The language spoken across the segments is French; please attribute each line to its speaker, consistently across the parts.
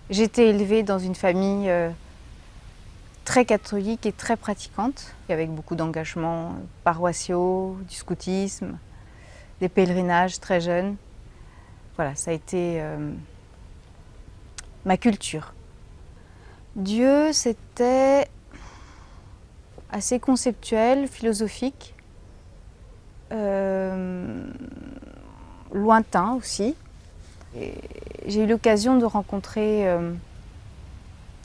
Speaker 1: J'ai été élevée dans une famille très catholique et très pratiquante, avec beaucoup d'engagements paroissiaux, du scoutisme, des pèlerinages très jeunes. Voilà, ça a été ma culture. Dieu, c'était assez conceptuel, philosophique, lointain aussi. J'ai eu l'occasion de rencontrer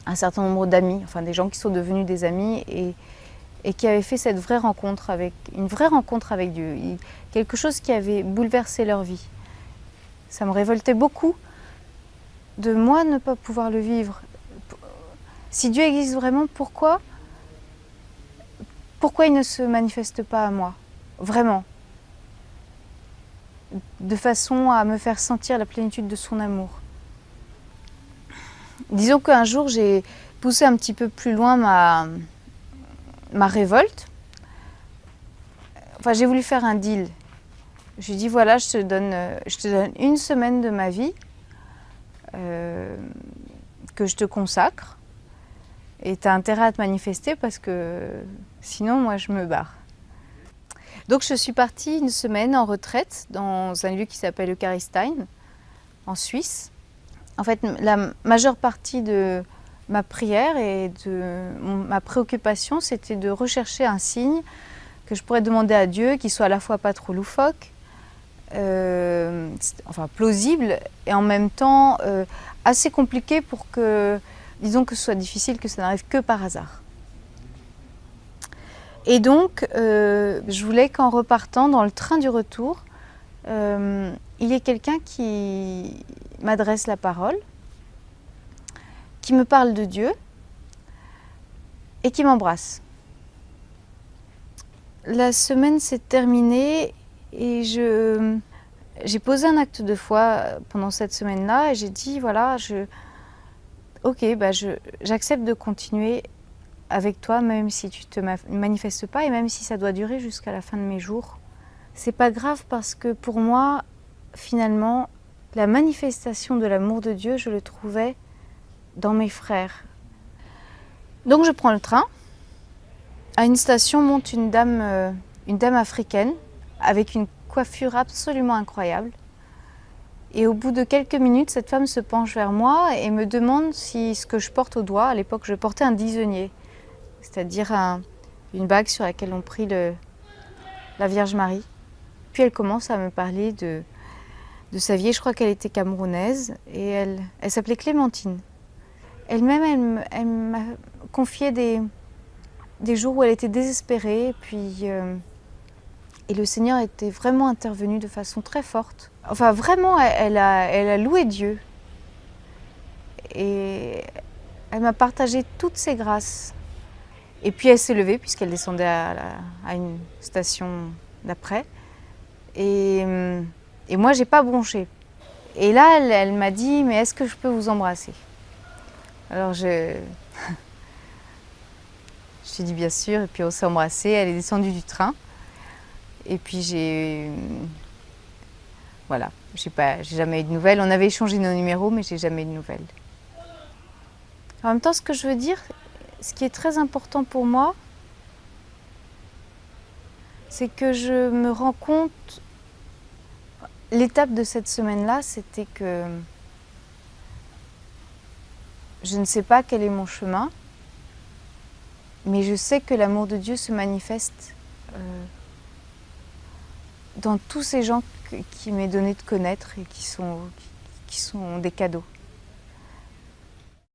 Speaker 1: un certain nombre d'amis, enfin des gens qui sont devenus des amis et qui avaient fait cette une vraie rencontre avec Dieu, quelque chose qui avait bouleversé leur vie. Ça me révoltait beaucoup de moi ne pas pouvoir le vivre. Si Dieu existe vraiment, pourquoi il ne se manifeste pas à moi, vraiment, de façon à me faire sentir la plénitude de son amour. Disons qu'un jour, j'ai poussé un petit peu plus loin ma révolte. Enfin, j'ai voulu faire un deal. Je lui ai dit, voilà, je te donne une semaine de ma vie que je te consacre. Et tu as intérêt à te manifester parce que sinon, moi, je me barre. Donc, je suis partie une semaine en retraite dans un lieu qui s'appelle Eucharistein, en Suisse. En fait, la majeure partie de ma prière et de ma préoccupation, c'était de rechercher un signe que je pourrais demander à Dieu, qui soit à la fois pas trop loufoque, enfin plausible, et en même temps assez compliqué pour que, disons que ce soit difficile, que ça n'arrive que par hasard. Et donc, je voulais qu'en repartant dans le train du retour, il y ait quelqu'un qui m'adresse la parole, qui me parle de Dieu et qui m'embrasse. La semaine s'est terminée et j'ai posé un acte de foi pendant cette semaine-là et j'ai dit, voilà, j'accepte de continuer avec toi, même si tu ne te manifestes pas et même si ça doit durer jusqu'à la fin de mes jours. C'est pas grave parce que pour moi, finalement, la manifestation de l'amour de Dieu, je le trouvais dans mes frères. Donc je prends le train. À une station monte une dame africaine avec une coiffure absolument incroyable. Et au bout de quelques minutes, cette femme se penche vers moi et me demande si ce que je porte au doigt, à l'époque je portais un dixonnier, c'est-à-dire une bague sur laquelle on prie la Vierge Marie. Puis elle commence à me parler de sa vie, je crois qu'elle était camerounaise et elle s'appelait Clémentine. Elle-même, elle m'a confié des jours où elle était désespérée et le Seigneur était vraiment intervenu de façon très forte. Enfin vraiment, elle a loué Dieu et elle m'a partagé toutes ses grâces. Et puis elle s'est levée puisqu'elle descendait à une station d'après et moi j'ai pas bronché. Et là elle m'a dit, mais est-ce que je peux vous embrasser? Alors j'ai dit bien sûr, et puis on s'est embrassé, elle est descendue du train. Et puis voilà, j'ai jamais eu de nouvelles. On avait échangé nos numéros, mais j'ai jamais eu de nouvelles. En même temps, ce que je veux dire, ce qui est très important pour moi, c'est que je me rends compte, l'étape de cette semaine-là, c'était que je ne sais pas quel est mon chemin, mais je sais que l'amour de Dieu se manifeste dans tous ces gens qui m'est donné de connaître et qui sont des cadeaux.